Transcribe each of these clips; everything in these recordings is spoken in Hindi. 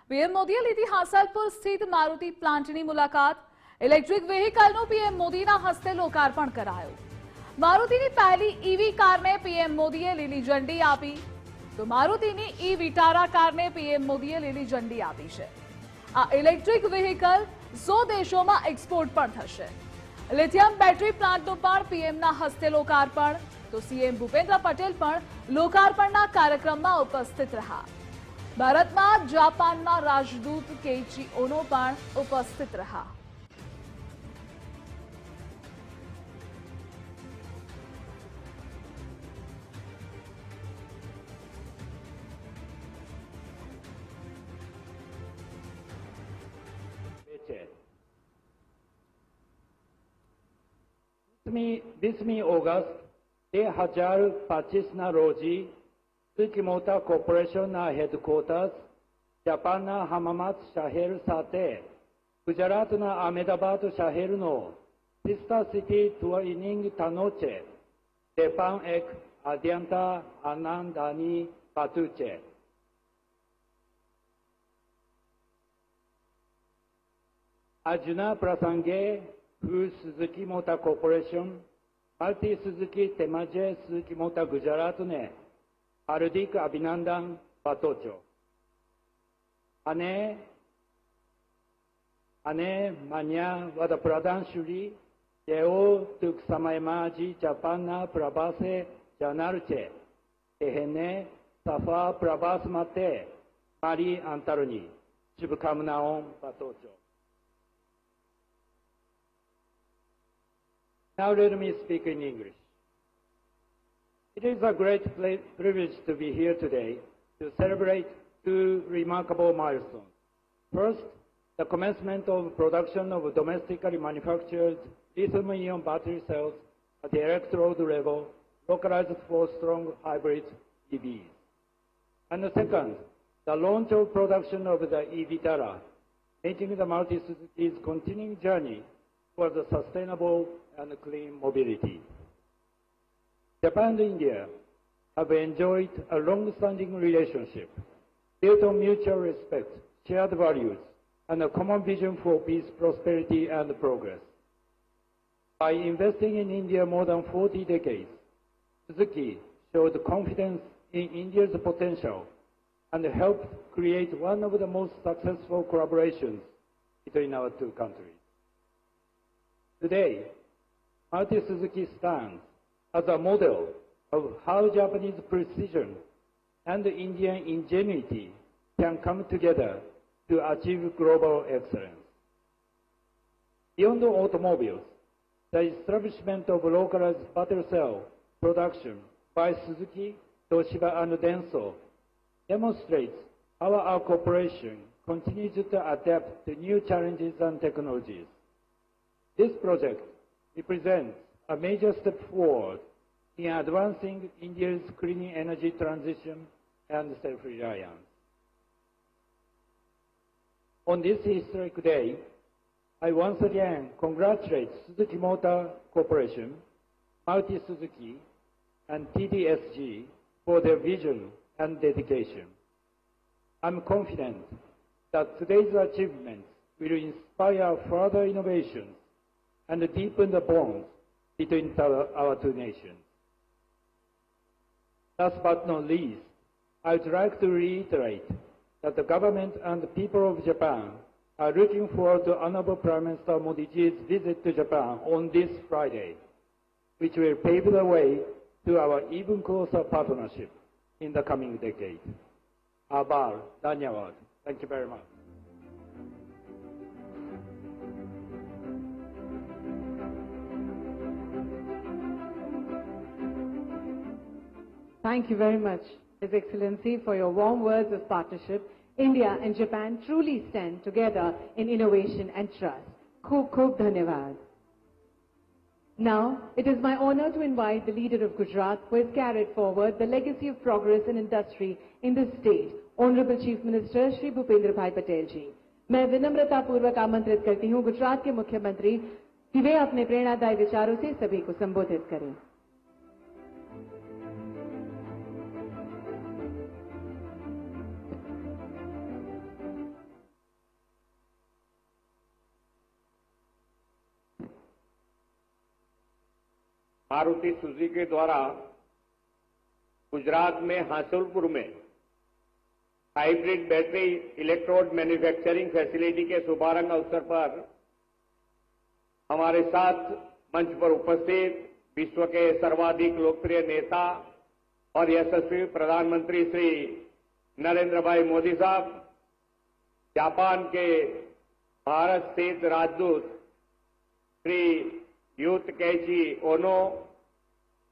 પીએમ મોદીએ લીધી હાંસલપુર સ્થિત મારુતિ પ્લાન્ટની મુલાકાત। ઇલેક્ટ્રિક વ્હીકલનું પીએમ મોદીના હસ્તે લોકાર્પણ કરાયું। મારુતિની પહેલી ઈવી કારને પીએમ મોદીએ લીલી ઝંડી આપી, તો મારુતિની ઈ વિટારા કારને પીએમ મોદીએ લીલી ઝંડી આપી છે। આ ઇલેક્ટ્રિક વ્હીકલ 100 દેશોમાં એક્સપોર્ટ પણ થશે। લિથિયમ બેટરી પ્લાન્ટનું પણ પીએમના હસ્તે લોકાર્પણ, તો સીએમ ભૂપેન્દ્ર પટેલ પણ લોકાર્પણના કાર્યક્રમમાં ઉપસ્થિત રહ્યા। ભારતમાં જાપાનના રાજદૂત કેઇચી ઓનો પણ ઉપસ્થિત રહ્યા। વીસમી ઓગસ્ટ 2025ના રોજી સુઝુકી મોટર કોર્પોરેશનના હેડક્વાર્ટર્સ જાપાનના હમામાત શહેર સાથે ગુજરાતના અહેમદાબાદ શહેરનો સિસ્ટર સિટી ટ્વિનિંગ થનો છે, તે પણ એક અત્યંત આનંદની બાબત છે। આજના પ્રસંગે હું Suzuki motor corporation, Maruti Suzuki તેમજ સુઝુકી મોટર ગુજરાતને હાર્દિક અભિનંદન પાઠવું છું અને માન્ય વડાપ્રધાન શ્રી જેઓ ટૂંક સમયમાં જ જાપાનના પ્રવાસે જનાર છે, તેને સફળ પ્રવાસ માટે મારી અંતરની શુભકામનાઓ પાઠવું છું। Now let me speak in English. It is a great privilege to be here today to celebrate two remarkable milestones. First, the commencement of production of domestically manufactured lithium-ion battery cells at the electrode level, localized for strong hybrid EVs. And the second, the launch of production of the e-Vitara, making the Maruti Suzuki's continuing journey towards a sustainable and clean mobility. Japan and India have enjoyed a long-standing relationship built on mutual respect, shared values, and a common vision for peace, prosperity, and progress. By investing in India more than 40 decades, Suzuki showed confidence in India's potential and helped create one of the most successful collaborations between our two countries. Today, Maruti Suzuki stands as a model of how Japanese precision and Indian ingenuity can come together to achieve global excellence. Beyond automobiles, the establishment of localized battery cell production by Suzuki, Toshiba, and Denso demonstrates how our cooperation continues to adapt to new challenges and technologies. This project represents a major step forward in advancing India's clean energy transition and self-reliance. On this historic day, I once again congratulate Suzuki Motor Corporation, Maruti Suzuki, and TDSG for their vision and dedication. I'm confident that today's achievements will inspire further innovations and deepen the bonds between our two nations. Last but not least, I would like to reiterate that the government and the people of Japan are looking forward to Honorable Prime Minister Modi's visit to Japan on this Friday, which will pave the way to our even closer partnership in the coming decade. Abar, Dhanyawad. Thank you very much. Thank you very much, His Excellency, for your warm words of partnership. India and Japan truly stand together in innovation and trust. Khub khub dhanyavad. Now, it is my honor to invite the leader of Gujarat, who has carried forward the legacy of progress and industry in the state, Honorable Chief Minister Shri Bhupendra Bhai Patel ji. मैं विनम्रता पूर्वक आमंत्रित करती हूँ गुजरात के मुख्यमंत्री कि वे अपने प्रेरणादायी विचारों से सभी को संबोधित करें। मारुति सुजुकी द्वारा गुजरात में हासुलपुर में hybrid battery electrode manufacturing facility के शुभारंभ अवसर पर हमारे साथ मंच पर उपस्थित विश्व के सर्वाधिक लोकप्रिय नेता और यशस्वी प्रधानमंत्री श्री नरेंद्र भाई मोदी साहब, जापान के भारत स्थित राजदूत Shriyut Keiichi Ono,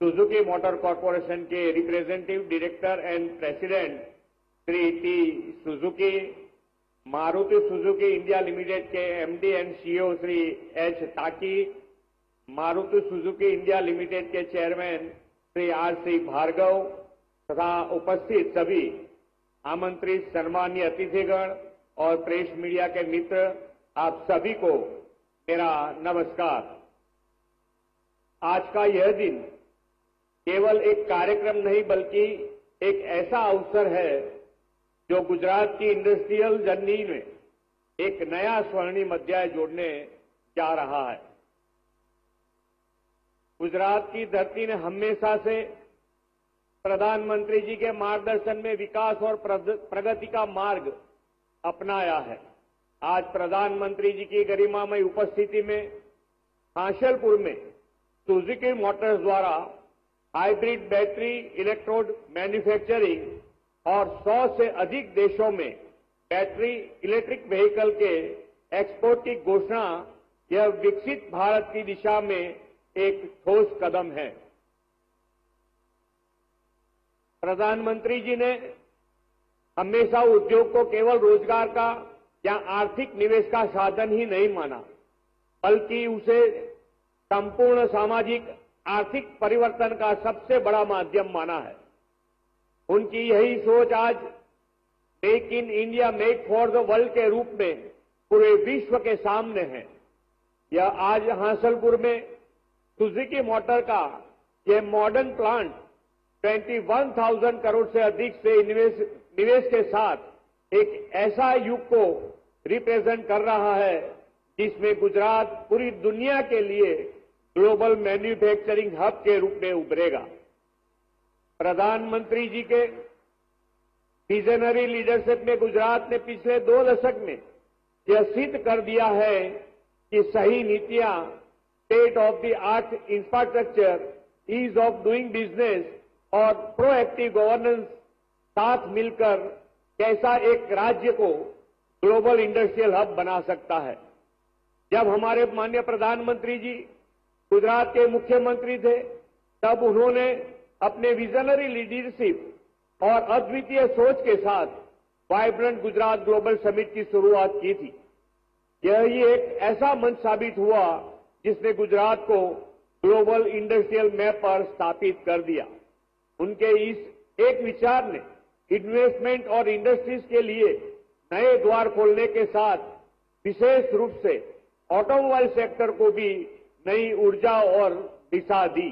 Suzuki Motor Corporation के representative director and president Shri T Suzuki, Maruti Suzuki India Limited के MD and CEO Shri H Takeuchi, Maruti Suzuki India Limited के chairman Shri R C Bhargava तथा उपस्थित सभी आमंत्रित सम्मानीय अतिथिगण और प्रेस मीडिया के मित्र, आप सभी को मेरा नमस्कार। आज का यह दिन केवल एक कार्यक्रम नहीं बल्कि एक ऐसा अवसर है जो गुजरात की इंडस्ट्रियल जर्नी में एक नया स्वर्णिम अध्याय जोड़ने जा रहा है। गुजरात की धरती ने हमेशा से प्रधानमंत्री जी के मार्गदर्शन में विकास और प्रगति का मार्ग अपनाया है। आज प्रधानमंत्री जी की गरिमामय उपस्थिति में हासुलपुर में सुजुकी मोटर्स द्वारा हाइब्रिड बैटरी इलेक्ट्रोड मैन्युफैक्चरिंग और 100 से अधिक देशों में बैटरी इलेक्ट्रिक व्हीकल के एक्सपोर्ट की घोषणा यह विकसित भारत की दिशा में एक ठोस कदम है। प्रधानमंत्री जी ने हमेशा उद्योग को केवल रोजगार का या आर्थिक निवेश का साधन ही नहीं माना, बल्कि उसे संपूर्ण सामाजिक आर्थिक परिवर्तन का सबसे बड़ा माध्यम माना है। उनकी यही सोच आज make in India make for the world के रूप में पूरे विश्व के सामने है। यह आज हासुलपुर में सुजुकी मोटर का यह मॉडर्न प्लांट 21,000 करोड़ से अधिक से निवेश के साथ एक ऐसा युग को रिप्रेजेंट कर रहा है जिसमें गुजरात पूरी दुनिया के लिए ग्लोबल मैन्युफैक्चरिंग हब के रूप में उभरेगा। प्रधानमंत्री जी के विजनरी लीडरशिप में गुजरात ने पिछले 2 दशक में यह सिद्ध कर दिया है कि सही नीतियां, state of the art infrastructure, ease of doing business और प्रोएक्टिव गवर्नेंस साथ मिलकर कैसा एक राज्य को ग्लोबल इंडस्ट्रियल हब बना सकता है। जब हमारे माननीय प्रधानमंत्री जी गुजरात के मुख्यमंत्री थे, तब उन्होंने अपने विजनरी लीडरशिप और अद्वितीय सोच के साथ वाइब्रेंट गुजरात ग्लोबल समिट की शुरुआत की थी। यही एक ऐसा मंच साबित हुआ जिसने गुजरात को ग्लोबल इंडस्ट्रियल मैप पर स्थापित कर दिया। उनके इस एक विचार ने इन्वेस्टमेंट और इंडस्ट्रीज के लिए नए द्वार खोलने के साथ विशेष रूप से ऑटोमोबाइल सेक्टर को भी नई ऊर्जा और दिशा दी।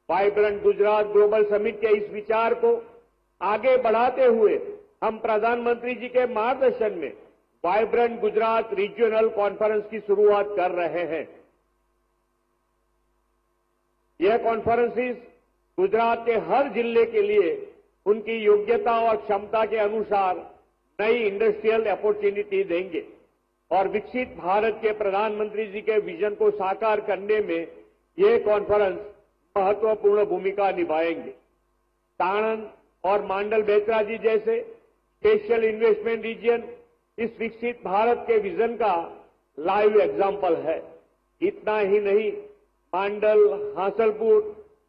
वाइब्रेंट गुजरात ग्लोबल समिट के इस विचार को आगे बढ़ाते हुए हम प्रधानमंत्री जी के मार्गदर्शन में वाइब्रेंट गुजरात रीजनल कॉन्फ्रेंस की शुरुआत कर रहे हैं। यह कॉन्फ्रेंसिस गुजरात के हर जिले के लिए उनकी योग्यता और क्षमता के अनुसार नई इंडस्ट्रियल अपॉर्चुनिटी देंगे और विकसित भारत के प्रधानमंत्री जी के विजन को साकार करने में ये कॉन्फ्रेंस महत्वपूर्ण भूमिका निभाएंगे। साणंद और मांडल बेतरा जी जैसे स्पेशल इन्वेस्टमेंट रीजन इस विकसित भारत के विजन का लाइव एग्जाम्पल है। इतना ही नहीं, मांडल, हासुलपुर,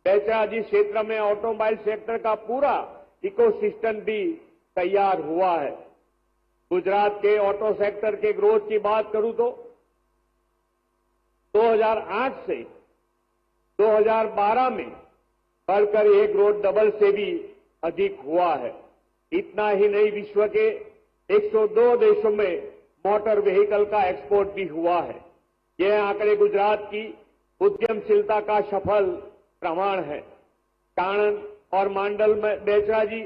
बेतरा जी क्षेत्र में ऑटोमोबाइल सेक्टर का पूरा इकोसिस्टम भी तैयार हुआ है। गुजरात के ऑटो सेक्टर के ग्रोथ की बात करूं तो 2008 से 2012 में बढ़कर ये ग्रोथ डबल से भी अधिक हुआ है। इतना ही नहीं, विश्व के 102 देशों में मोटर व्हीकल का एक्सपोर्ट भी हुआ है। यह आंकड़े गुजरात की उद्यमशीलता का सफल प्रमाण है। साणंद और मांडल में बेचरा जी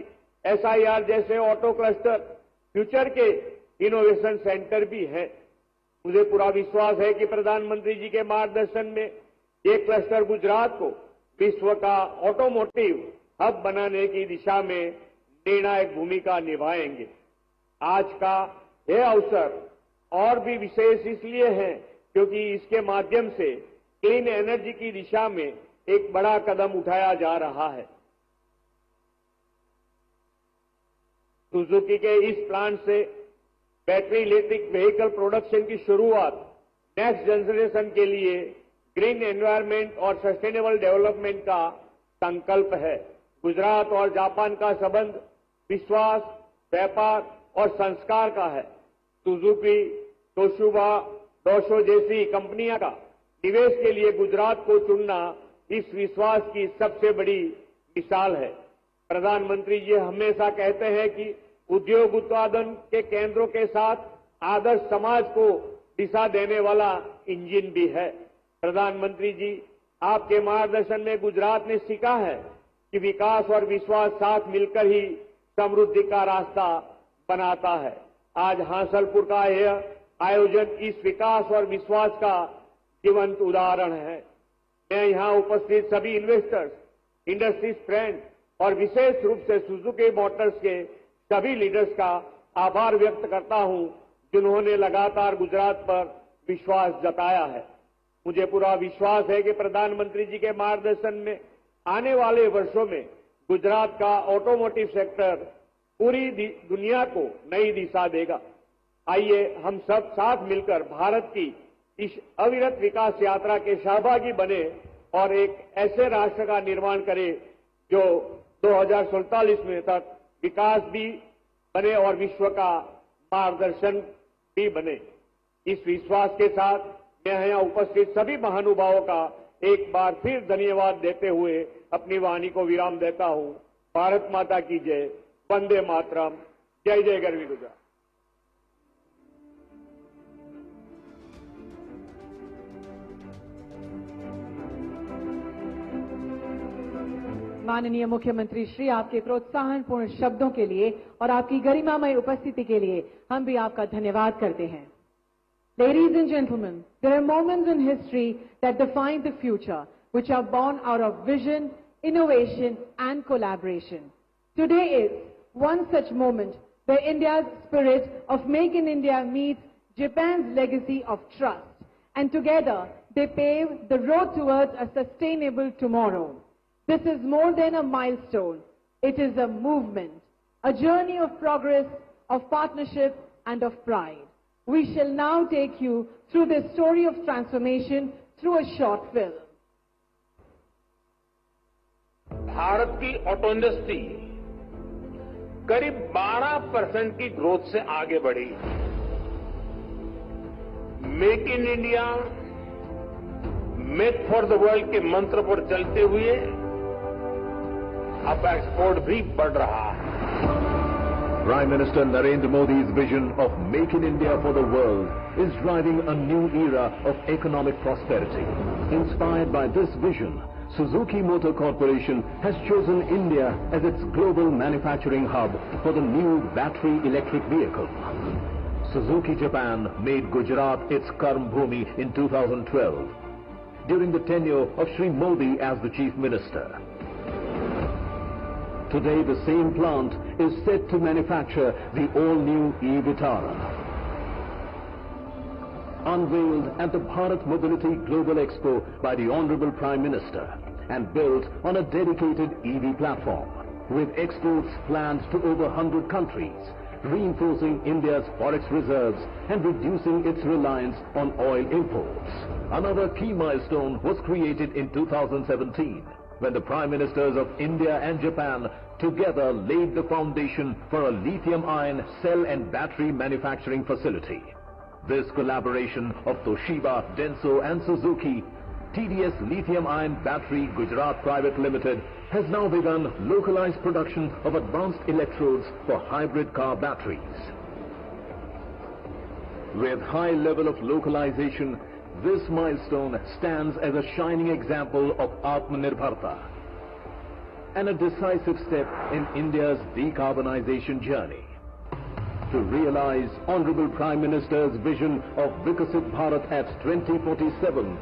SIR जैसे ऑटो क्लस्टर फ्यूचर के इनोवेशन सेंटर भी हैं। मुझे पूरा विश्वास है कि प्रधानमंत्री जी के मार्गदर्शन में ये क्लस्टर गुजरात को विश्व का ऑटोमोटिव हब बनाने की दिशा में निर्णायक भूमिका निभाएंगे। आज का यह अवसर और भी विशेष इसलिए है क्योंकि इसके माध्यम से क्लीन एनर्जी की दिशा में एक बड़ा कदम उठाया जा रहा है। सुजुकी के इस प्लांट से बैटरी इलेक्ट्रिक व्हीकल प्रोडक्शन की शुरुआत नेक्स्ट जनरेशन के लिए ग्रीन एनवायरनमेंट और सस्टेनेबल डेवलपमेंट का संकल्प है। गुजरात और जापान का संबंध विश्वास, व्यापार और संस्कार का है। सुजुकी, तोशिबा, डोशो जैसी कंपनियां का निवेश के लिए गुजरात को चुनना इस विश्वास की सबसे बड़ी मिसाल है। प्रधानमंत्री जी हमेशा कहते हैं कि उद्योग उत्पादन के केंद्रों के साथ आदर्श समाज को दिशा देने वाला इंजन भी है। प्रधानमंत्री जी, आपके मार्गदर्शन में गुजरात ने सीखा है कि विकास और विश्वास साथ मिलकर ही समृद्धि का रास्ता बनाता है। आज हासलपुर का यह आयोजन इस विकास और विश्वास का जीवंत उदाहरण है। मैं यहां उपस्थित सभी इन्वेस्टर्स, इंडस्ट्रीज फ्रेंड और विशेष रूप से सुजुकी मोटर्स के सभी लीडर्स का आभार व्यक्त करता हूं जिन्होंने लगातार गुजरात पर विश्वास जताया है। मुझे पूरा विश्वास है कि प्रधानमंत्री जी के मार्गदर्शन में आने वाले वर्षों में गुजरात का ऑटोमोटिव सेक्टर पूरी दुनिया को नई दिशा देगा। आइए हम सब साथ मिलकर भारत की इस अविरत विकास यात्रा के सहभागी बने और एक ऐसे राष्ट्र का निर्माण करें जो 2047 में तक विकास भी बने और विश्व का मार्गदर्शन भी बने। इस विश्वास के साथ मैं यहां उपस्थित सभी महानुभावों का एक बार फिर धन्यवाद देते हुए अपनी वाणी को विराम देता हूं। भारत माता की जय, वंदे मातरम, जय जय गरवी गुजरात। माननीय मुख्यमंत्री श्री, आपके प्रोत्साहनपूर्ण शब्दों के लिए और आपकी गरिमामय उपस्थिति के लिए हम भी आपका धन्यवाद करते हैं। Ladies and gentlemen, there are moments in history that define the future, which are born out of vision, innovation, and collaboration. Today is one such moment where India's spirit of Make in India meets Japan's legacy of trust, and together they pave the road towards a sustainable tomorrow. This is more than a milestone. It is a movement, a journey of progress, of partnership, and of pride. We shall now take you through the story of transformation through a short film. Bharat की ऑटो इंडस्ट्री करीब 12% की ग्रोथ से आगे बढ़ी। Make in India, make for the world के मंत्र पर चलते हुए अब एक्सपोर्ट भी बढ़ रहा है। Prime Minister Narendra Modi's vision of Make in India for the world is driving a new era of economic prosperity. Inspired by this vision, Suzuki Motor Corporation has chosen India as its global manufacturing hub for the new battery electric vehicle. Suzuki Japan made Gujarat its Karm Bhumi in 2012 during the tenure of Shri Modi as the Chief Minister. Today, the same plant is set to manufacture the all-new e-Vitara. Unveiled at the Bharat Mobility Global Expo by the Honorable Prime Minister and built on a dedicated EV platform, with exports planned to over 100 countries, reinforcing India's forex reserves and reducing its reliance on oil imports. Another key milestone was created in 2017, when the Prime Ministers of India and Japan together laid the foundation for a lithium-ion cell and battery manufacturing facility. This collaboration of Toshiba, Denso and Suzuki, TDS Lithium-Ion Battery Gujarat Private Limited, has now begun localized production of advanced electrodes for hybrid car batteries. With high level of localization, this milestone stands as a shining example of Atmanirbharta and a decisive step in India's decarbonization journey. To realize Honorable Prime Minister's vision of Vikasit Bharat at 2047,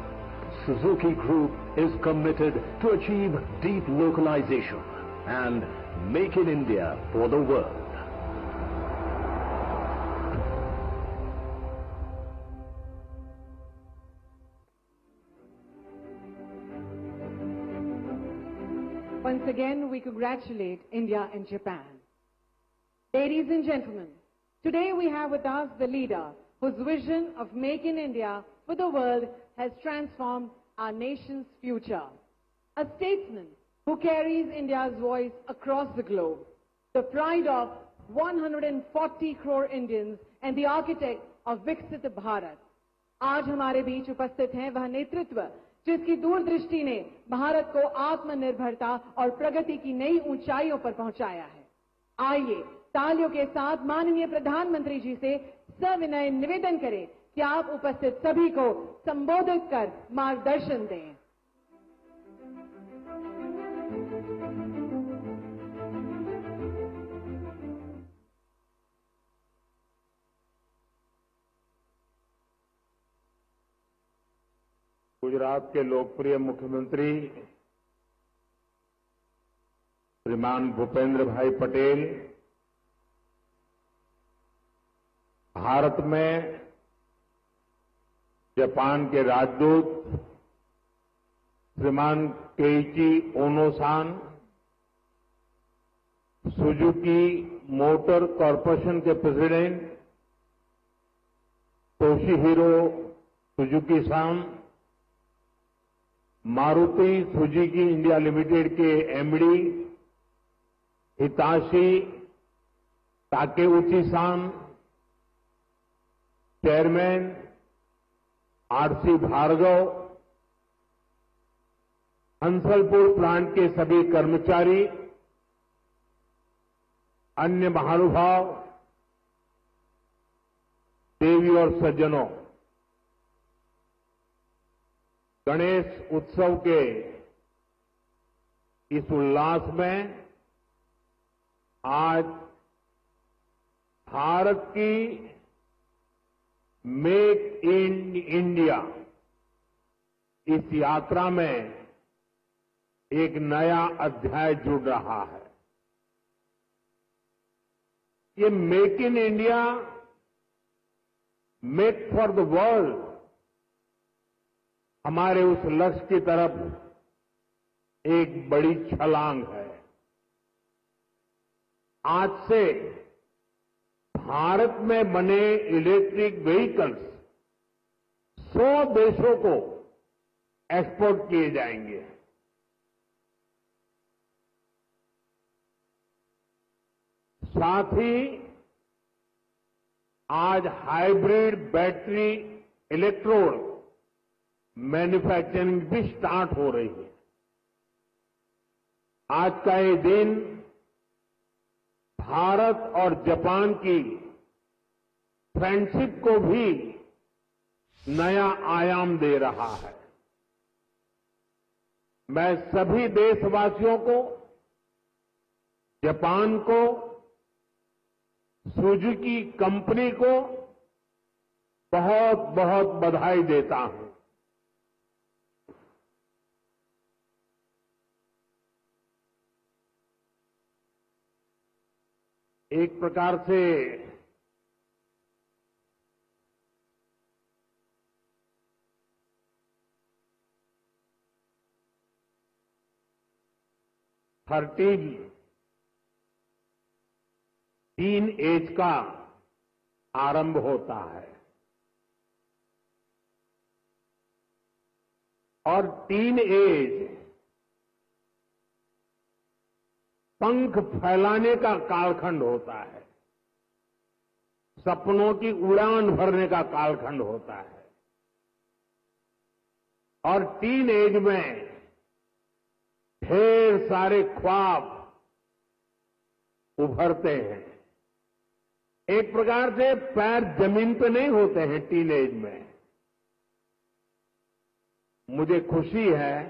Suzuki Group is committed to achieve deep localization and make in India for the world. Once again, we congratulate India and Japan. Ladies and gentlemen, today we have with us the leader whose vision of Make in India for the world has transformed our nation's future. A statesman who carries India's voice across the globe. The pride of 140 crore Indians and the architect of Viksit Bharat. आज हमारे बीच उपस्थित हैं वह नेतृत्व जिसकी दूरदृष्टि ने भारत को आत्मनिर्भरता और प्रगति की नई ऊंचाइयों पर पहुंचाया है। आइए तालियों के साथ माननीय प्रधानमंत्री जी से सविनय निवेदन करें कि आप उपस्थित सभी को संबोधित कर मार्गदर्शन दें। गुजरात के लोकप्रिय मुख्यमंत्री श्रीमान भूपेंद्र भाई पटेल भारत में जापान के राजदूत Shriman Keiichi Ono san, Suzuki Motor Corporation के president Toshihiro Suzuki san, Maruti Suzuki India Limited के MD Hisashi Takeuchi san, chairman R C Bhargava, Hansalpur plant के सभी कर्मचारी, अन्य महानुभाव, देवी और सज्जनों, गणेश उत्सव के इस उल्लास में आज भारत की मेक इन इंडिया इस यात्रा में एक नया अध्याय जुड़ रहा है। ये make in India, make for the world हमारे उस लक्ष्य की तरफ एक बड़ी छलांग है। आज से भारत में बने इलेक्ट्रिक व्हीकल्स 100 देशों को एक्सपोर्ट किए जाएंगे। साथ ही आज हाइब्रिड बैटरी इलेक्ट्रोड मैन्युफैक्चरिंग भी स्टार्ट हो रही है। आज का ये दिन भारत और जापान की फ्रेंडशिप को भी नया आयाम दे रहा है। मैं सभी देशवासियों को, जापान को, सुजुकी कंपनी को बहुत बहुत बधाई देता हूं। एक प्रकार से टीन एज का आरंभ होता है और टीन एज पंख फैलाने का कालखंड होता है, सपनों की उड़ान भरने का कालखंड होता है और टीन एज में ढेर सारे ख्वाब उभरते हैं। एक प्रकार से पैर जमीन पे नहीं होते हैं टीन एज में। मुझे खुशी है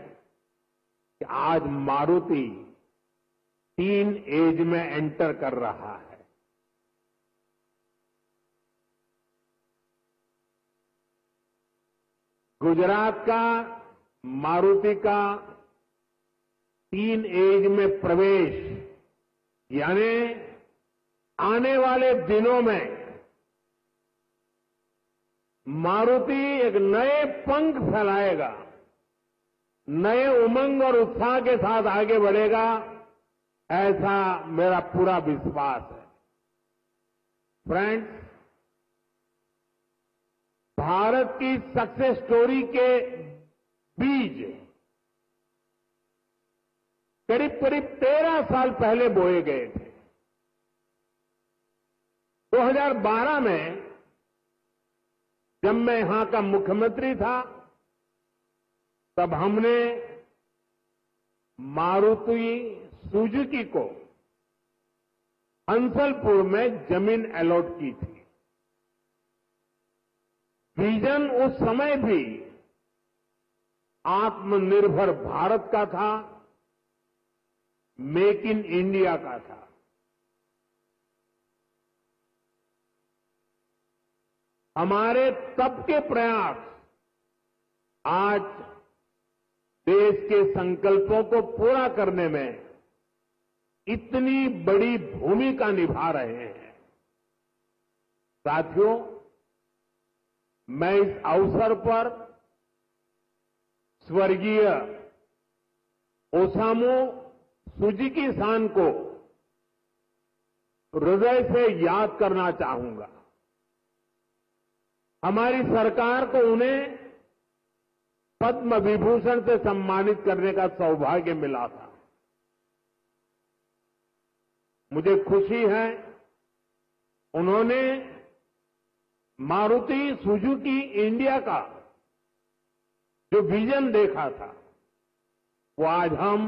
कि आज मारुति टीन एज में एंटर कर रहा है। गुजरात का मारुति का 3 एज में प्रवेश, यानी आने वाले दिनों में मारुति एक नए पंख फैलाएगा, नए उमंग और उत्साह के साथ आगे बढ़ेगा, ऐसा मेरा पूरा विश्वास है। फ्रेंड्स, भारत की सक्सेस स्टोरी के बीज करीब करीब 13 साल पहले बोए गए थे। 2012 में जब मैं यहां का मुख्यमंत्री था, तब हमने मारुति सुजुकी को हंसलपुर में जमीन अलॉट की थी। विजन उस समय भी आत्मनिर्भर भारत का था, मेक इन इंडिया का था। हमारे तब के प्रयास आज देश के संकल्पों को पूरा करने में इतनी बड़ी भूमिका निभा रहे हैं। साथियों, मैं इस अवसर पर स्वर्गीय ओसामू सुजुकी-सान को हृदय से याद करना चाहूंगा। हमारी सरकार को उन्हें पद्म विभूषण से सम्मानित करने का सौभाग्य मिला था। मुझे खुशी है, उन्होंने मारुति सुजुकी इंडिया का जो विजन देखा था, वो आज हम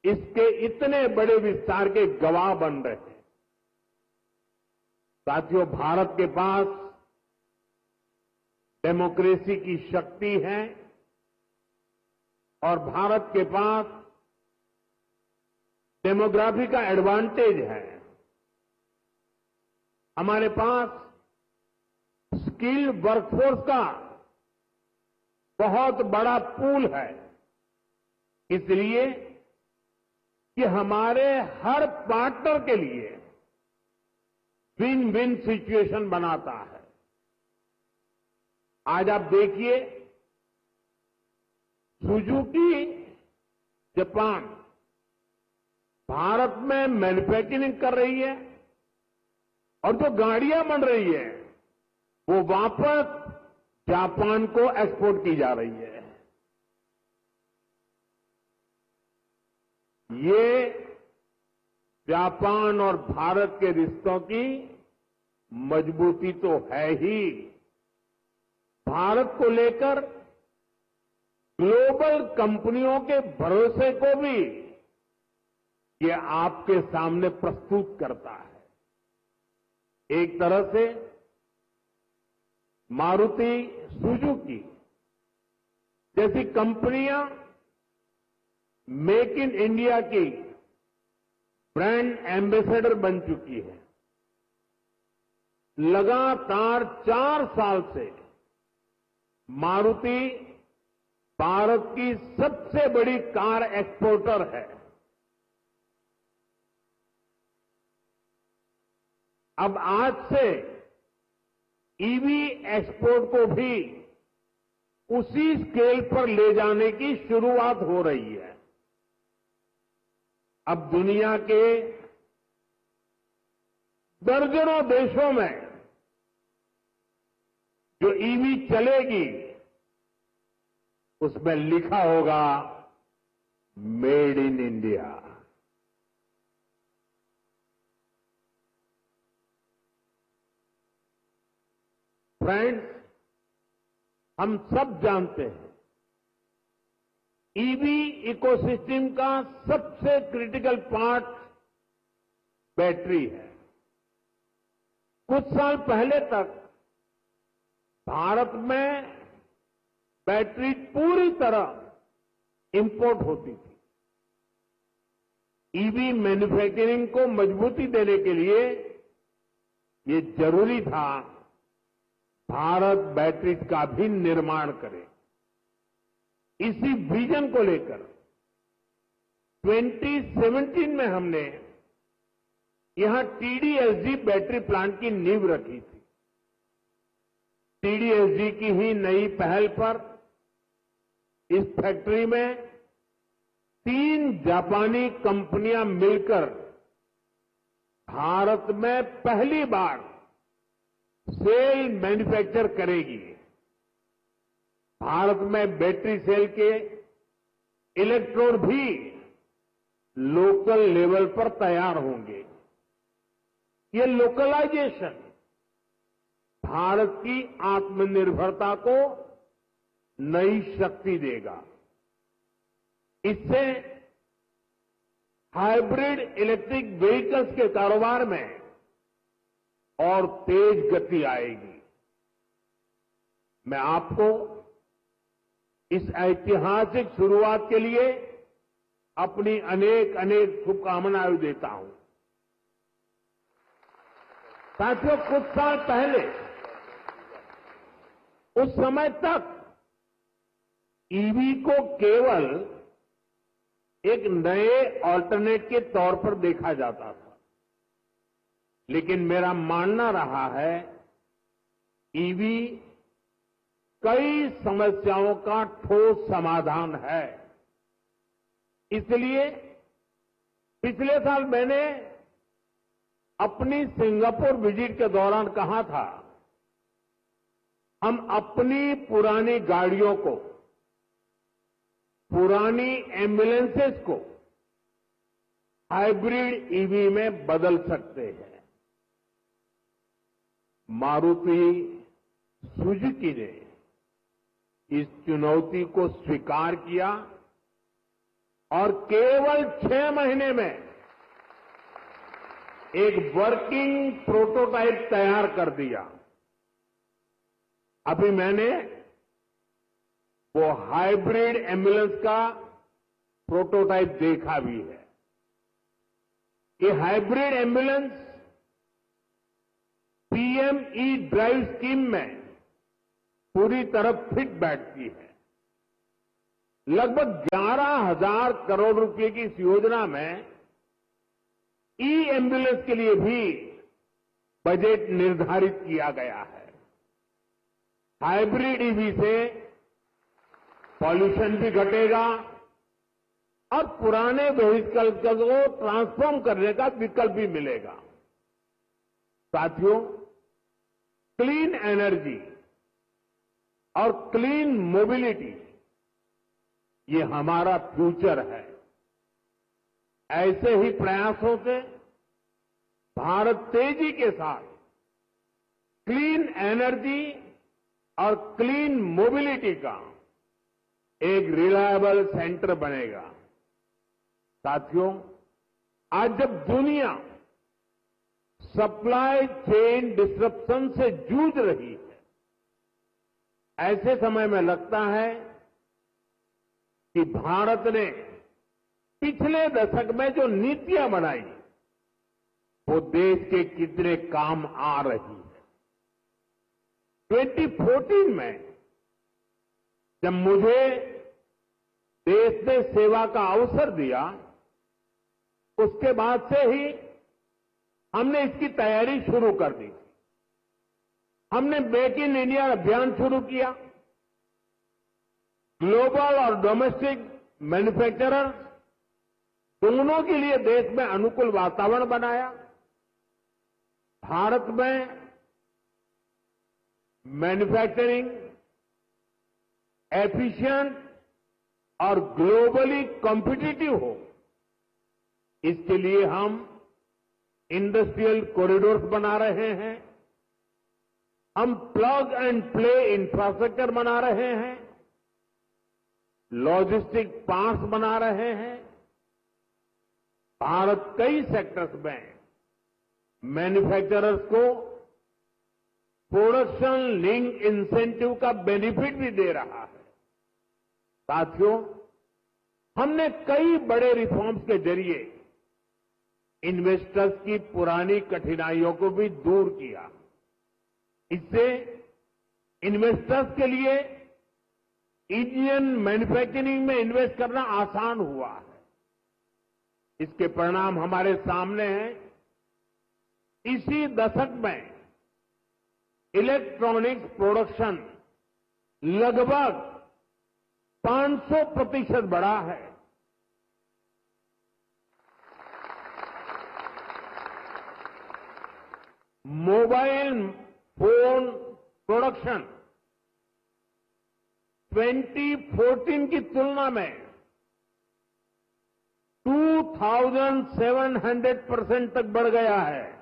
इसके इतने बड़े विस्तार के गवाह बन रहे हैं। साथियों, भारत के पास डेमोक्रेसी की शक्ति है और भारत के पास डेमोग्राफी का एडवांटेज है। हमारे पास स्किल्ड वर्कफोर्स का बहुत बड़ा पूल है, इसलिए कि हमारे हर पार्टनर के लिए विन विन सिचुएशन बनाता है। आज आप देखिए, सुजुकी जापान भारत में मैन्युफैक्चरिंग कर रही है और जो गाड़ियां बन रही है वो वापस जापान को एक्सपोर्ट की जा रही है। ये जापान और भारत के रिश्तों की मजबूती तो है ही, भारत को लेकर ग्लोबल कंपनियों के भरोसे को भी ये आपके सामने प्रस्तुत करता है। एक तरह से मारुति सुजुकी जैसी कंपनियां मेक इन इंडिया की ब्रांड एम्बेसडर बन चुकी है। लगातार 4 साल से मारुति भारत की सबसे बड़ी कार एक्सपोर्टर है। अब आज से ईवी एक्सपोर्ट को भी उसी स्केल पर ले जाने की शुरुआत हो रही है। अब दुनिया के दर्जनों देशों में जो ईवी चलेगी उसमें लिखा होगा मेड इन इंडिया। फ्रेंड्स, हम सब जानते हैं ईवी इकोसिस्टम का सबसे क्रिटिकल पार्ट बैटरी है। कुछ साल पहले तक भारत में बैटरी पूरी तरह इंपोर्ट होती थी। ईवी मैन्युफैक्चरिंग को मजबूती देने के लिए ये जरूरी था भारत बैटरी का भी निर्माण करे। इसी विजन को लेकर 2017 में हमने यहां टीडीएसजी बैटरी प्लांट की नींव रखी थी। टीडीएसजी की ही नई पहल पर इस फैक्ट्री में 3 जापानी कंपनियां मिलकर भारत में पहली बार सेल मैन्युफैक्चर करेगी। भारत में बैटरी सेल के इलेक्ट्रोड भी लोकल लेवल पर तैयार होंगे। ये लोकलाइजेशन भारत की आत्मनिर्भरता को नई शक्ति देगा। इससे हाइब्रिड इलेक्ट्रिक व्हीकल्स के कारोबार में और तेज गति आएगी। मैं आपको इस ऐतिहासिक शुरुआत के लिए अपनी अनेक अनेक शुभकामनाएं देता हूं। साथियों, कुछ साल पहले उस समय तक ईवी को केवल एक नए ऑल्टरनेट के तौर पर देखा जाता था, लेकिन मेरा मानना रहा है ईवी कई समस्याओं का ठोस समाधान है। इसलिए पिछले साल मैंने अपनी सिंगापुर विजिट के दौरान कहा था, हम अपनी पुरानी गाड़ियों को, पुरानी एम्बुलेंसेस को हाइब्रिड ईवी में बदल सकते हैं। मारुति सुजुकी ने इस चुनौती को स्वीकार किया और केवल 6 महीने में एक वर्किंग प्रोटोटाइप तैयार कर दिया। अभी मैंने वो हाइब्रिड एम्बुलेंस का प्रोटोटाइप देखा भी है। ये hybrid ambulance PME drive scheme में पूरी तरह फिट बैठती है। लगभग 11,000 करोड़ रुपए की इस योजना में ई एम्बुलेंस के लिए भी बजट निर्धारित किया गया है। हाइब्रिड ईवी से पॉल्यूशन भी घटेगा और पुराने व्हीकल को ट्रांसफॉर्म करने का विकल्प भी मिलेगा। साथियों, क्लीन एनर्जी और क्लीन मोबिलिटी ये हमारा फ्यूचर है। ऐसे ही प्रयासों से भारत तेजी के साथ क्लीन एनर्जी और क्लीन मोबिलिटी का एक रिलायबल सेंटर बनेगा। साथियों, आज जब दुनिया सप्लाई चेन डिसरप्शन से जूझ रही है, ऐसे समय में लगता है कि भारत ने पिछले दशक में जो नीतियां बनाई वो देश के कितने काम आ रही है। 2014 में जब मुझे देश ने सेवा का अवसर दिया, उसके बाद से ही हमने इसकी तैयारी शुरू कर दी। हमने मेक इन इंडिया अभियान शुरू किया। ग्लोबल और डोमेस्टिक मैन्युफैक्चरर्स दोनों के लिए देश में अनुकूल वातावरण बनाया। भारत में मैन्युफैक्चरिंग एफिशिएंट और ग्लोबली कॉम्पिटिटिव हो, इसके लिए हम इंडस्ट्रियल कॉरिडोर्स बना रहे हैं। हम प्लग एंड प्ले इंफ्रास्ट्रक्चर बना रहे हैं, लॉजिस्टिक पार्क्स बना रहे हैं। भारत कई सेक्टर्स में मैन्युफैक्चरर्स को प्रोडक्शन लिंक इंसेंटिव का बेनिफिट भी दे रहा है। साथियों, हमने कई बड़े रिफॉर्म्स के जरिए इन्वेस्टर्स की पुरानी कठिनाइयों को भी दूर किया। इससे इन्वेस्टर्स के लिए इंडियन मैन्युफैक्चरिंग में इन्वेस्ट करना आसान हुआ है। इसके परिणाम हमारे सामने हैं। इसी दशक में इलेक्ट्रॉनिक्स प्रोडक्शन लगभग 500% बढ़ा है। मोबाइल फोन प्रोडक्शन 2014 की तुलना में 2700% तक बढ़ गया है।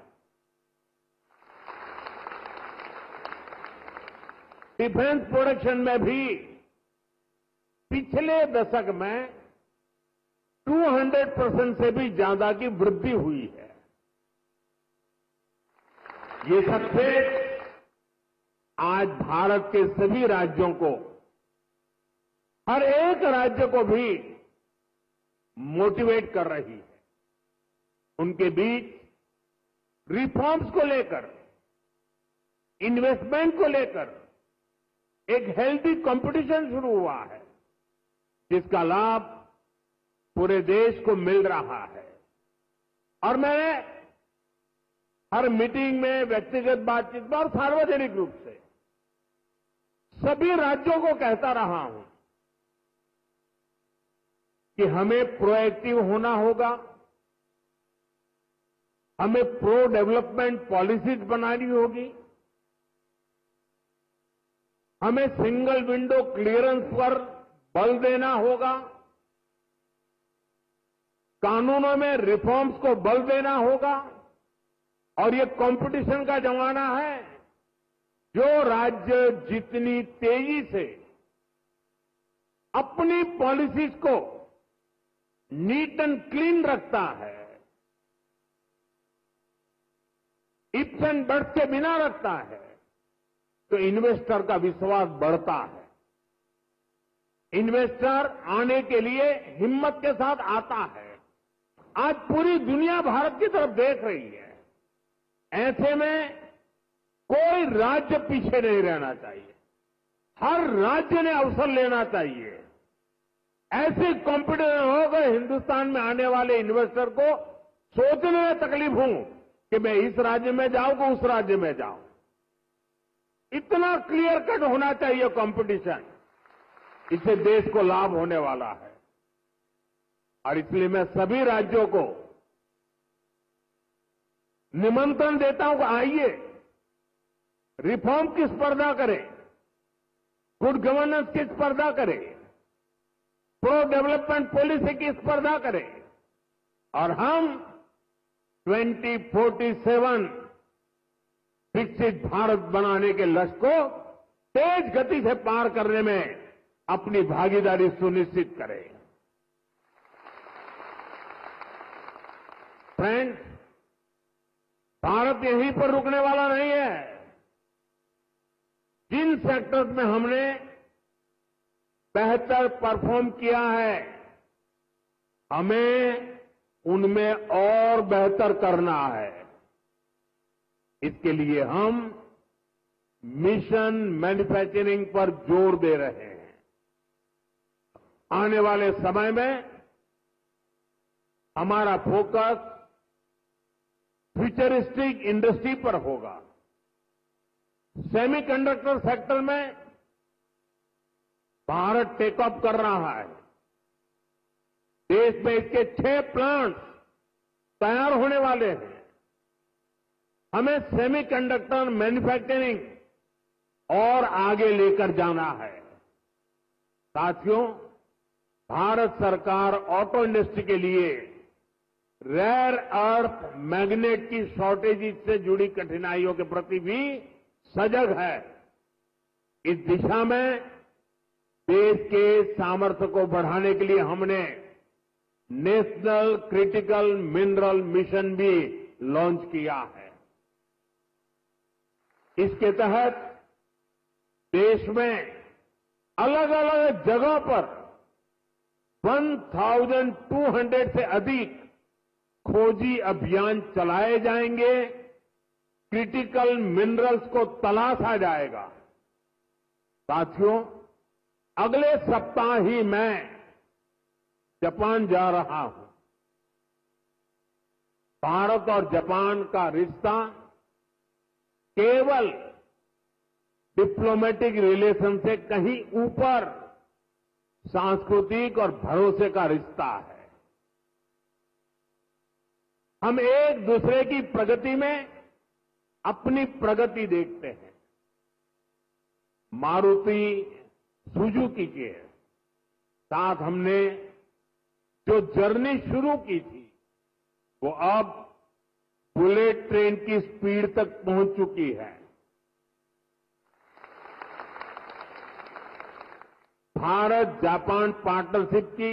डिफेंस प्रोडक्शन में भी पिछले दशक में 200% से भी ज्यादा की वृद्धि हुई है। ये सक्सेस आज भारत के सभी राज्यों को, हर एक राज्य को भी मोटिवेट कर रही है। उनके बीच रिफॉर्म्स को लेकर, इन्वेस्टमेंट को लेकर एक हेल्दी कंपटीशन शुरू हुआ है, जिसका लाभ पूरे देश को मिल रहा है। और मैंने हर मीटिंग में, व्यक्तिगत बातचीत में और सार्वजनिक रूप से सभी राज्यों को कहता रहा हूं कि हमें प्रोएक्टिव होना होगा, हमें प्रो डेवलपमेंट पॉलिसीज बनानी होगी, हमें सिंगल विंडो क्लियरेंस पर बल देना होगा, कानूनों में रिफॉर्म्स को बल देना होगा। और ये कंपटीशन का जमाना है। जो राज्य जितनी तेजी से अपनी पॉलिसीज को नीट एंड क्लीन रखता है, इफ्स एंड बट्स के बिना रखता है, तो इन्वेस्टर का विश्वास बढ़ता है। इन्वेस्टर आने के लिए हिम्मत के साथ आता है। आज पूरी दुनिया भारत की तरफ देख रही है। ऐसे में कोई राज्य पीछे नहीं रहना चाहिए। हर राज्य ने अवसर लेना चाहिए। ऐसे कॉम्पिटिशन हो गए हिंदुस्तान में आने वाले इन्वेस्टर को सोचने में तकलीफ हो कि मैं इस राज्य में जाऊं कि उस राज्य में जाऊं। इतना क्लियर कट होना चाहिए कंपटीशन। इससे देश को लाभ होने वाला है। और इसलिए मैं सभी राज्यों को निमंत्रण देता हूं कि आइए, रिफॉर्म की स्पर्धा करें, गुड गवर्नेंस की स्पर्धा करें, प्रो डेवलपमेंट पॉलिसी की स्पर्धा करें और हम 2047 विकसित भारत बनाने के लक्ष्य को तेज गति से पार करने में अपनी भागीदारी सुनिश्चित करें। फ्रेंड्स, भारत यहीं पर रुकने वाला नहीं है। जिन सेक्टर्स में हमने बेहतर परफॉर्म किया है, हमें उनमें और बेहतर करना है। इसके लिए हम मिशन मैन्युफैक्चरिंग पर जोर दे रहे हैं। आने वाले समय में हमारा फोकस फ्यूचरिस्टिक इंडस्ट्री पर होगा। सेमीकंडक्टर सेक्टर में भारत टेक ऑफ कर रहा है। देश में इसके 6 प्लांट्स तैयार होने वाले हैं। हमें सेमीकंडक्टर मैन्युफैक्चरिंग और आगे लेकर जाना है। साथियों, भारत सरकार ऑटो इंडस्ट्री के लिए रेयर अर्थ मैग्नेट की शॉर्टेज से जुड़ी कठिनाइयों के प्रति भी सजग है। इस दिशा में देश के सामर्थ्य को बढ़ाने के लिए हमने नेशनल क्रिटिकल मिनरल मिशन भी लॉन्च किया है। इसके तहत देश में अलग अलग जगहों पर 1200 से अधिक खोजी अभियान चलाए जाएंगे। क्रिटिकल मिनरल्स को तलाशा जाएगा। साथियों, अगले सप्ताह ही मैं जापान जा रहा हूं। भारत और जापान का रिश्ता केवल डिप्लोमेटिक रिलेशन से कहीं ऊपर सांस्कृतिक और भरोसे का रिश्ता है। हम एक दूसरे की प्रगति में अपनी प्रगति देखते हैं। मारुति सुजुकी के साथ हमने जो जर्नी शुरू की थी वो अब बुलेट ट्रेन की स्पीड तक पहुंच चुकी है। भारत जापान पार्टनरशिप की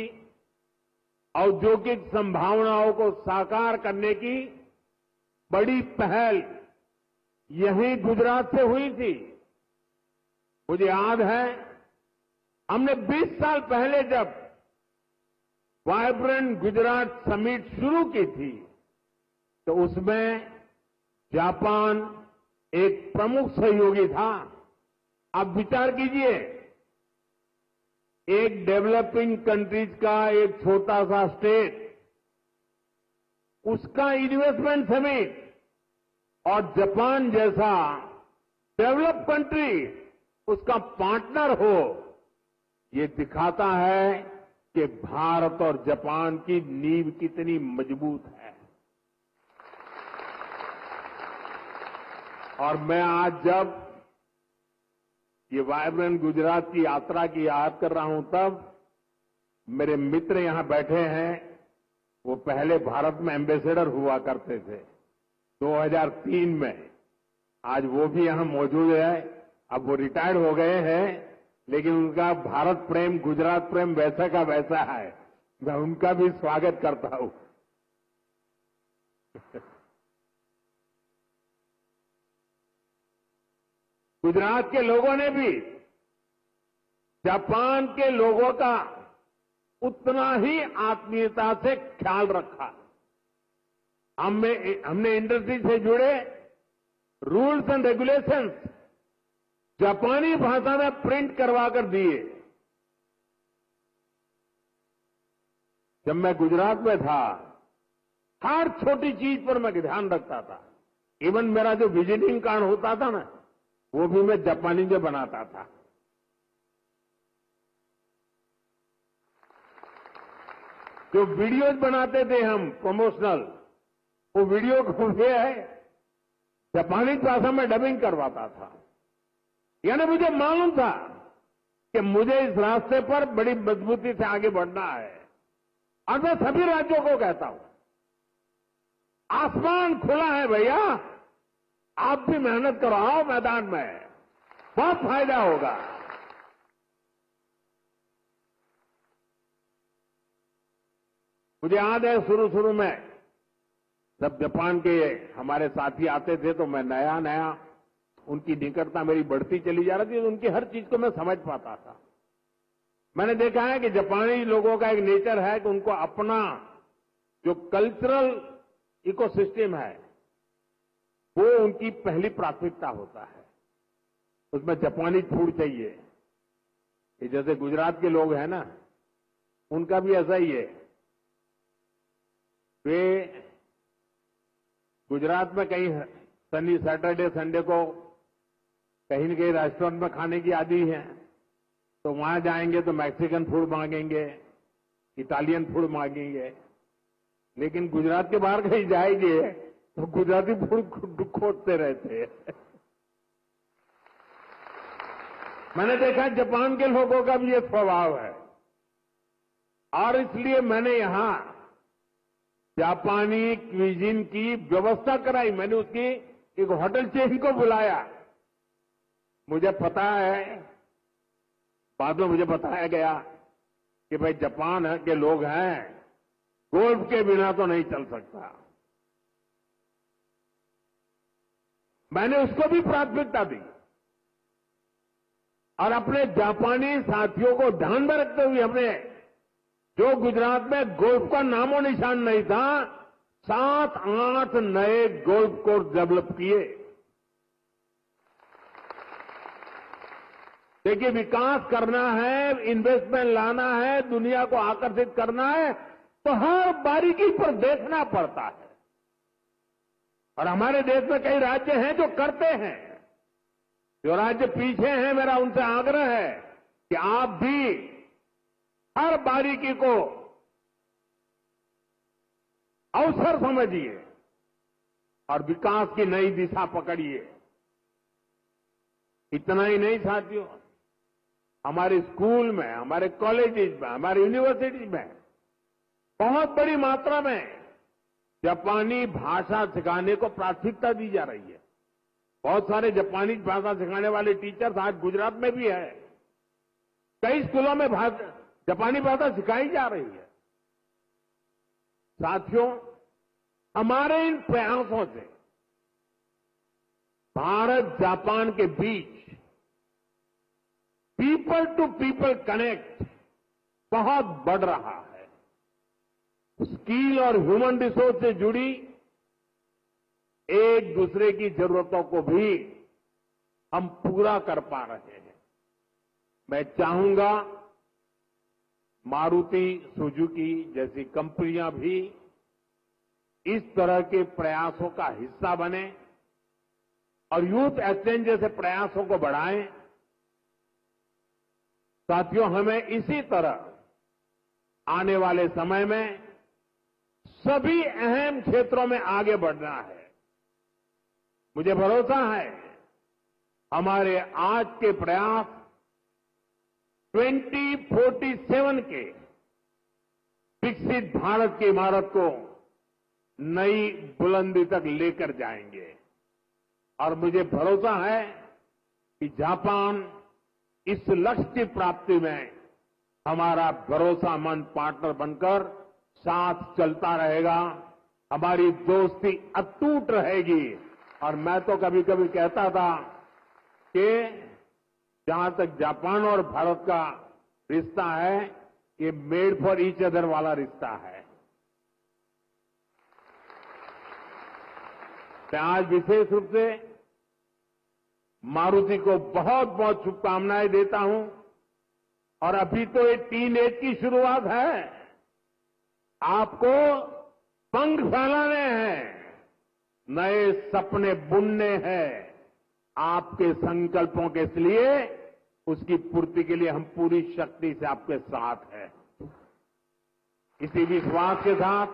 औद्योगिक संभावनाओं को साकार करने की बड़ी पहल यहीं गुजरात से हुई थी। मुझे याद है हमने 20 साल पहले जब वाइब्रेंट गुजरात समिट शुरू की थी तो उसमें जापान एक प्रमुख सहयोगी था। आप विचार कीजिए, एक डेवलपिंग कंट्रीज का एक छोटा सा स्टेट, उसका इन्वेस्टमेंट समिट और जापान जैसा डेवलप कंट्री उसका पार्टनर हो, ये दिखाता है कि भारत और जापान की नींव कितनी मजबूत है। और मैं आज जब ये वाइब्रेंट गुजरात की यात्रा की याद कर रहा हूं तब मेरे मित्र यहां बैठे हैं, वो पहले भारत में एम्बेसडर हुआ करते थे 2003 में। आज वो भी यहां मौजूद है। अब वो रिटायर्ड हो गए हैं, लेकिन उनका भारत प्रेम, गुजरात प्रेम वैसा का वैसा है। मैं उनका भी स्वागत करता हूं। गुजरात के लोगों ने भी जापान के लोगों का उतना ही आत्मीयता से ख्याल रखा। हमने इंडस्ट्री से जुड़े रूल्स एंड रेगुलेशंस जापानी भाषा में प्रिंट करवा कर दिए। जब मैं गुजरात में था, हर छोटी चीज पर मैं ध्यान रखता था। इवन मेरा जो विजिटिंग कार्ड होता था ना, वो भी मैं जापानी में बनाता था। जो वीडियोज बनाते थे हम प्रमोशनल, वो वीडियो को जापानी भाषा में डबिंग करवाता था। यानी मुझे मालूम था कि मुझे इस रास्ते पर बड़ी मजबूती से आगे बढ़ना है। और मैं सभी राज्यों को कहता हूं, आसमान खुला है भैया, आप भी मेहनत करो, आओ मैदान में, बहुत फायदा होगा। मुझे याद है शुरू में जब जापान के हमारे साथी आते थे तो मैं नया उनकी निकटता मेरी बढ़ती चली जा रही थी, तो उनकी हर चीज को मैं समझ पाता था। मैंने देखा है कि जापानी लोगों का एक नेचर है कि उनको अपना जो कल्चरल इकोसिस्टम है वो उनकी पहली प्राथमिकता होता है। उसमें जापानी फूड चाहिए। ये जैसे गुजरात के लोग हैं ना, उनका भी ऐसा ही है। वे गुजरात में कहीं सैटरडे संडे को कहीं न कहीं रेस्टोरेंट में खाने की आदी है, तो वहां जाएंगे तो मैक्सिकन फूड मांगेंगे, इटालियन फूड मांगेंगे। लेकिन गुजरात के बाहर कहीं जाएंगे तो गुजराती फूड खोजते रहते हैं। मैंने देखा जापान के लोगों का भी ये स्वभाव है, और इसलिए मैंने यहां जापानी क्विजिन की व्यवस्था कराई। मैंने उसकी एक होटल चेन को बुलाया। मुझे पता है, बाद में मुझे बताया गया कि भाई जापान के लोग हैं, गोल्फ के बिना तो नहीं चल सकता। मैंने उसको भी प्राथमिकता दी और अपने जापानी साथियों को ध्यान में रखते हुए हमने, जो गुजरात में गोल्फ का नामो निशान नहीं था, 7-8 नए गोल्फ कोर्स डेवलप किए। देखिए, विकास करना है, इन्वेस्टमेंट लाना है, दुनिया को आकर्षित करना है, तो हर बारीकी पर देखना पड़ता है। और हमारे देश में कई राज्य हैं जो करते हैं। जो राज्य पीछे हैं, मेरा उनसे आग्रह है कि आप भी हर बारीकी को अवसर समझिए और विकास की नई दिशा पकड़िए। इतना ही नहीं साथियों, हमारे स्कूल में, हमारे कॉलेजेस में, हमारे यूनिवर्सिटीज में बहुत बड़ी मात्रा में जापानी भाषा सिखाने को प्राथमिकता दी जा रही है। बहुत सारे जापानी भाषा सिखाने वाले टीचर्स आज गुजरात में भी है। कई स्कूलों में जापानी भाषा सिखाई जा रही है। साथियों, हमारे इन प्रयासों से भारत जापान के बीच पीपल टू पीपल कनेक्ट बहुत बढ़ रहा है। स्किल और ह्यूमन रिसोर्स से जुड़ी एक दूसरे की जरूरतों को भी हम पूरा कर पा रहे हैं। मैं चाहूंगा मारुति सुजुकी जैसी कंपनियां भी इस तरह के प्रयासों का हिस्सा बने और यूथ एक्सचेंज जैसे प्रयासों को बढ़ाएं। साथियों, हमें इसी तरह आने वाले समय में सभी अहम क्षेत्रों में आगे बढ़ना है। मुझे भरोसा है हमारे आज के प्रयास 2047 के विकसित भारत की इमारत को नई बुलंदी तक लेकर जाएंगे। और मुझे भरोसा है कि जापान इस लक्ष्य की प्राप्ति में हमारा भरोसामंद पार्टनर बनकर साथ चलता रहेगा। हमारी दोस्ती अटूट रहेगी। और मैं तो कभी कभी कहता था कि जहां तक जापान और भारत का रिश्ता है, ये मेड फॉर ईच अदर वाला रिश्ता है। मैं आज विशेष रूप से मारुति को बहुत बहुत शुभकामनाएं देता हूं। और अभी तो ये टीन एज की शुरुआत है। आपको पंख फैलाने हैं, नए सपने बुनने हैं। आपके संकल्पों के लिए, उसकी पूर्ति के लिए हम पूरी शक्ति से आपके साथ हैं। इसी विश्वास के साथ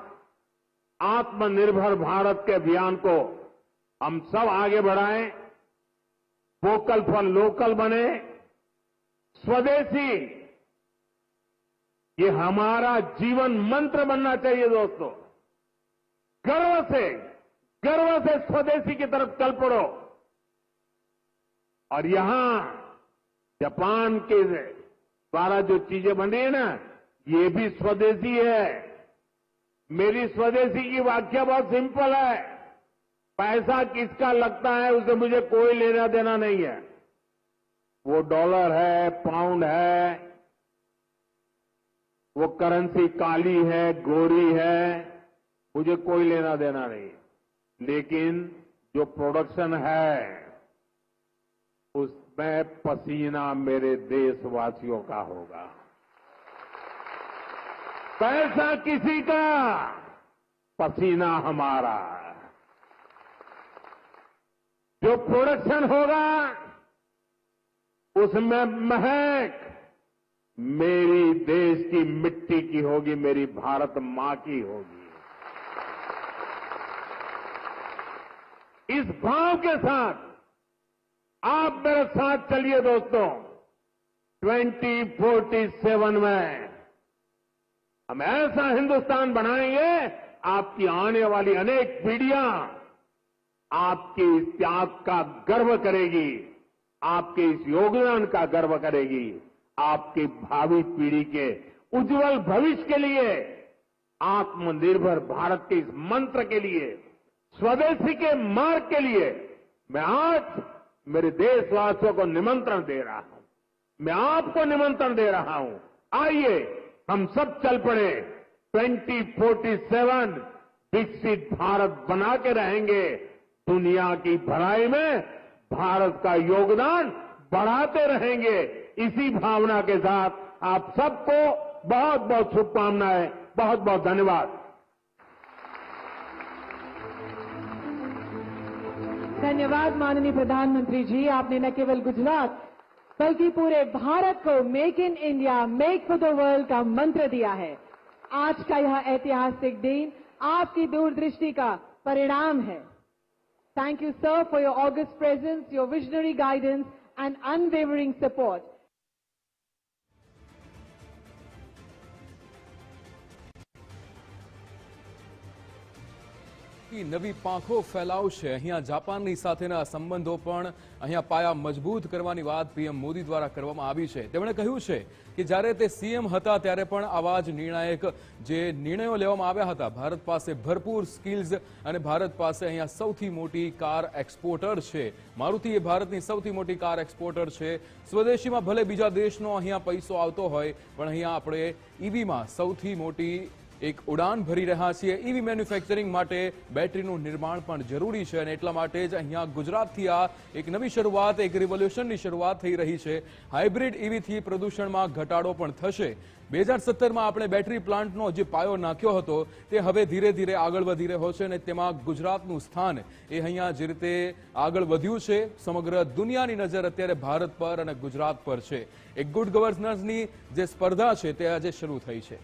आत्मनिर्भर भारत के अभियान को हम सब आगे बढ़ाएं, वोकल फॉर लोकल बने, स्वदेशी ये हमारा जीवन मंत्र बनना चाहिए दोस्तों। गर्व से स्वदेशी की तरफ चल पड़ो। और यहां जापान के द्वारा जो चीजें बन रही है ना, ये भी स्वदेशी है। मेरी स्वदेशी की व्याख्या बहुत सिंपल है। पैसा किसका लगता है उससे मुझे कोई लेना देना नहीं है। वो डॉलर है, पाउंड है, वो करेंसी काली है, गोरी है, मुझे कोई लेना देना नहीं। लेकिन जो प्रोडक्शन है उसमें पसीना मेरे देशवासियों का होगा। पैसा किसी का, पसीना हमारा। जो प्रोडक्शन होगा उसमें महक मेरी देश की मिट्टी की होगी, मेरी भारत मां की होगी। इस भाव के साथ आप मेरे साथ चलिए दोस्तों। 2047 में हम ऐसा हिंदुस्तान बनाएंगे, आपकी आने वाली अनेक पीढ़ियां आपके इस त्याग का गर्व करेगी, आपके इस योगदान का गर्व करेगी। आपकी भावी पीढ़ी के उज्जवल भविष्य के लिए, आत्मनिर्भर भारत के इस मंत्र के लिए, स्वदेशी के मार्ग के लिए मैं आज मेरे देशवासियों को निमंत्रण दे रहा हूं। मैं आपको निमंत्रण दे रहा हूं। आइए हम सब चल पड़े। 2047 विकसित भारत बना के रहेंगे। दुनिया की भलाई में भारत का योगदान बढ़ाते रहेंगे। इसी भावना के साथ आप सबको बहुत बहुत शुभकामनाएं, बहुत बहुत धन्यवाद। धन्यवाद माननीय प्रधानमंत्री जी, आपने न केवल गुजरात बल्कि पूरे भारत को make in India, make for the world का मंत्र दिया है। आज का यह ऐतिहासिक दिन आपकी दूरदृष्टि का परिणाम है। Thank you, sir, for your august presence, your visionary guidance and unwavering support. નવી પાંખો ફેલાવશે। અહીંયા જાપાનની સાથેના સંબંધો પણ અહીંયા પાયા મજબૂત કરવાની વાત પીએમ મોદી દ્વારા કરવામાં આવી છે। તેમણે કહ્યું છે કે જ્યારે તે સીએમ હતા ત્યારે પણ આવા જ નિર્ણાયક જે નિર્ણયો લેવામાં આવ્યા હતા। ભારત પાસે ભરપૂર સ્કિલ્સ અને ભારત પાસે અહીંયા સૌથી મોટી કાર એક્સપોર્ટર છે। મારુતિ એ ભારતની સૌથી મોટી કાર એક્સપોર્ટર છે। સ્વદેશીમાં ભલે બીજા દેશનો અહીંયા પૈસો આવતો હોય પણ અહીંયા આપણે ઈવીમાં સૌથી મોટી એક ઉડાન ભરી રહ્યા છીએ। ઈવી મેન્યુફેક્ચરિંગ માટે બેટરીનું નિર્માણ પણ જરૂરી છે અને એટલા માટે જ અહીંયા ગુજરાતથી આ એક નવી શરૂઆત, એક રિવોલ્યુશનની શરૂઆત થઈ રહી છે। હાઇબ્રિડ ઈવીથી પ્રદૂષણમાં ઘટાડો પણ થશે। 2017માં આપણે બેટરી પ્લાન્ટનો જે પાયો નાખ્યો હતો તે હવે ધીરે ધીરે આગળ વધી રહ્યો છે અને તેમાં ગુજરાતનું સ્થાન એ અહીંયા જે રીતે આગળ વધ્યું છે, સમગ્ર દુનિયાની નજર અત્યારે ભારત પર અને ગુજરાત પર છે। એક ગુડ ગવર્નન્સની જે સ્પર્ધા છે તે આજે શરૂ થઈ છે।